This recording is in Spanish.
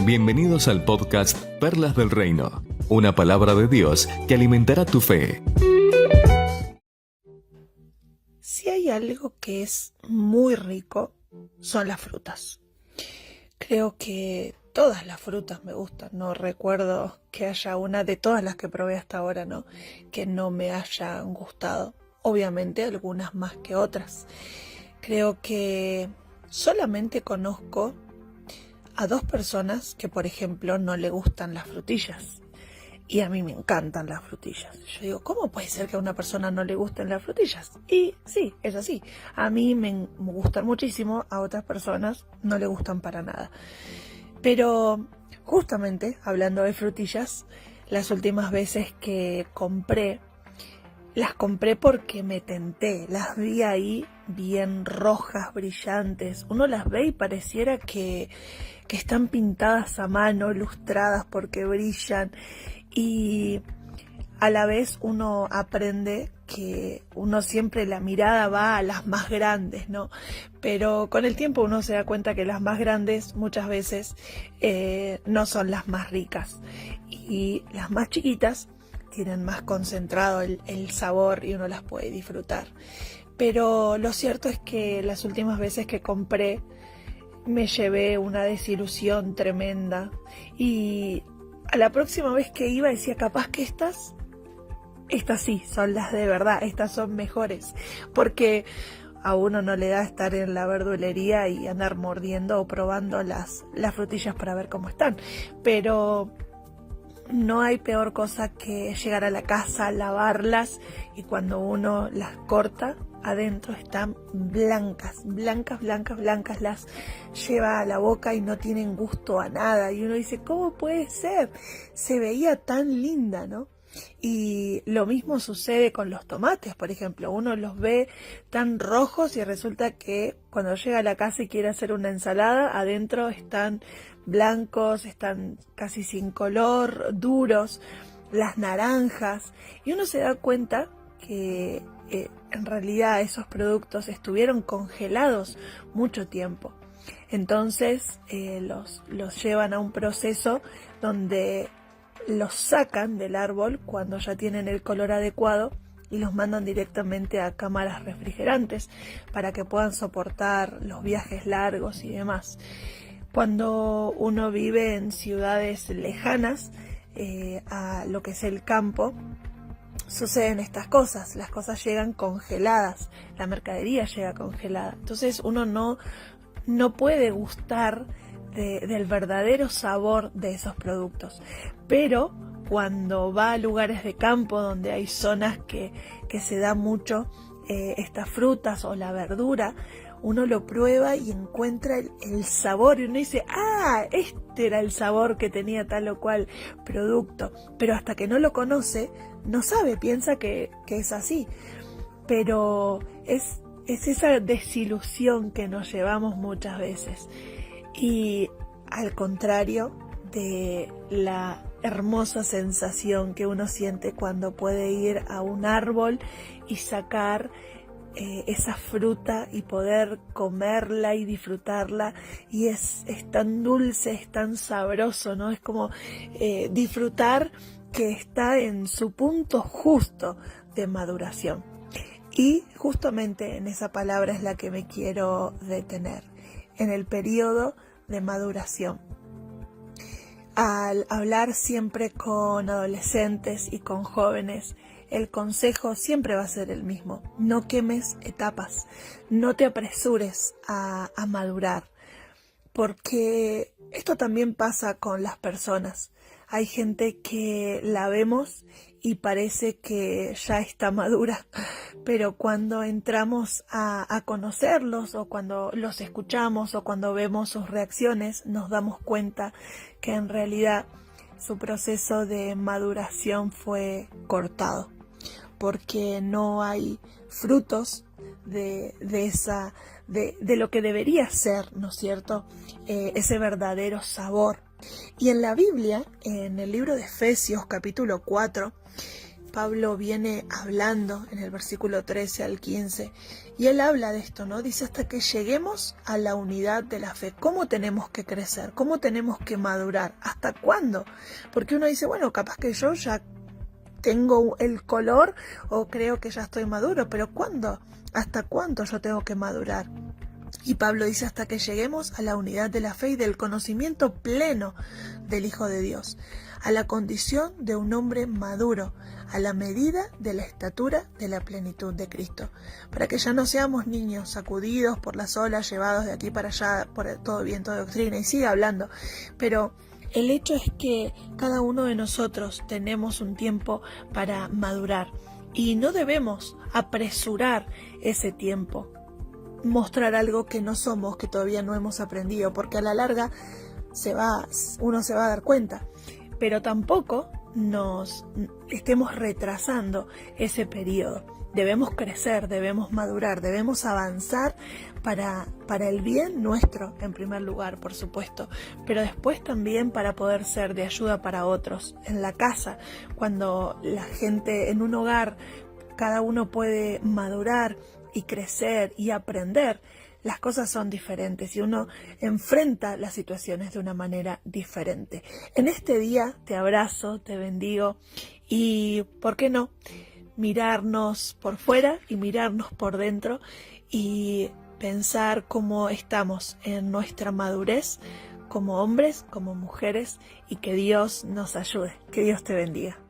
Bienvenidos al podcast Perlas del Reino, una palabra de Dios que alimentará tu fe. Si hay algo que es muy rico, son las frutas. Creo que todas las frutas me gustan. No recuerdo que haya una de todas las que probé hasta ahora, que no me hayan gustado. Obviamente algunas más que otras. Creo que solamente conozco a 2 personas que, por ejemplo, no le gustan las frutillas. Y a mí me encantan las frutillas. Yo digo, ¿cómo puede ser que a una persona no le gusten las frutillas? Y sí, es así. A mí me gustan muchísimo, a otras personas no le gustan para nada. Pero justamente, hablando de frutillas, las últimas veces que las compré porque me tenté. Las vi ahí bien rojas, brillantes. Uno las ve y pareciera que están pintadas a mano, lustradas porque brillan. Y a la vez uno aprende que uno siempre la mirada va a las más grandes, Pero con el tiempo uno se da cuenta que las más grandes muchas veces no son las más ricas. Y las más chiquitas tienen más concentrado el sabor y uno las puede disfrutar. Pero lo cierto es que las últimas veces que compré me llevé una desilusión tremenda. Y a la próxima vez que iba decía, capaz que estas sí, son las de verdad, estas son mejores. Porque a uno no le da estar en la verdulería y andar mordiendo o probando las frutillas para ver cómo están. Pero no hay peor cosa que llegar a la casa, lavarlas y cuando uno las corta, adentro están blancas, las lleva a la boca y no tienen gusto a nada. Y uno dice, ¿cómo puede ser? Se veía tan linda, Y lo mismo sucede con los tomates, por ejemplo. Uno los ve tan rojos y resulta que cuando llega a la casa y quiere hacer una ensalada, adentro están blancos, están casi sin color, duros, las naranjas. Y uno se da cuenta que en realidad esos productos estuvieron congelados mucho tiempo. Entonces los llevan a un proceso donde los sacan del árbol cuando ya tienen el color adecuado y los mandan directamente a cámaras refrigerantes para que puedan soportar los viajes largos y demás. Cuando uno vive en ciudades lejanas a lo que es el campo, suceden estas cosas. Las cosas llegan congeladas, la mercadería llega congelada. Entonces uno no puede gustar del verdadero sabor de esos productos. Pero cuando va a lugares de campo donde hay zonas que se da mucho estas frutas o la verdura, uno lo prueba y encuentra el sabor y uno dice, este era el sabor que tenía tal o cual producto. Pero hasta que no lo conoce, no sabe, piensa que es así. Pero es esa desilusión que nos llevamos muchas veces. Y al contrario de la hermosa sensación que uno siente cuando puede ir a un árbol y sacar esa fruta y poder comerla y disfrutarla, y es tan dulce, es tan sabroso, Es como disfrutar que está en su punto justo de maduración. Y justamente en esa palabra es la que me quiero detener, en el periodo de maduración. Al hablar siempre con adolescentes y con jóvenes, el consejo siempre va a ser el mismo. No quemes etapas, no te apresures a madurar, porque esto también pasa con las personas. Hay gente que la vemos y parece que ya está madura, pero cuando entramos a conocerlos o cuando los escuchamos o cuando vemos sus reacciones, nos damos cuenta que en realidad su proceso de maduración fue cortado, porque no hay frutos de lo que debería ser, ¿no es cierto? Ese verdadero sabor. Y en la Biblia, en el libro de Efesios capítulo 4, Pablo viene hablando en el versículo 13 al 15 y él habla de esto, ¿no? Dice hasta que lleguemos a la unidad de la fe. ¿Cómo tenemos que crecer? ¿Cómo tenemos que madurar? ¿Hasta cuándo? Porque uno dice, bueno, capaz que yo ya tengo el color o creo que ya estoy maduro, pero ¿cuándo? ¿Hasta cuánto yo tengo que madurar? Y Pablo dice hasta que lleguemos a la unidad de la fe y del conocimiento pleno del Hijo de Dios, a la condición de un hombre maduro, a la medida de la estatura de la plenitud de Cristo, para que ya no seamos niños sacudidos por las olas, llevados de aquí para allá por todo viento de doctrina, y sigue hablando, pero el hecho es que cada uno de nosotros tenemos un tiempo para madurar y no debemos apresurar ese tiempo, mostrar algo que no somos, que todavía no hemos aprendido, porque a la larga uno se va a dar cuenta, pero tampoco nos estemos retrasando ese periodo. Debemos crecer, debemos madurar, debemos avanzar para el bien nuestro, en primer lugar, por supuesto, pero después también para poder ser de ayuda para otros. En la casa, cuando la gente en un hogar, cada uno puede madurar y crecer y aprender, las cosas son diferentes y uno enfrenta las situaciones de una manera diferente. En este día te abrazo, te bendigo y, ¿por qué no?, mirarnos por fuera y mirarnos por dentro y pensar cómo estamos en nuestra madurez como hombres, como mujeres, y que Dios nos ayude. Que Dios te bendiga.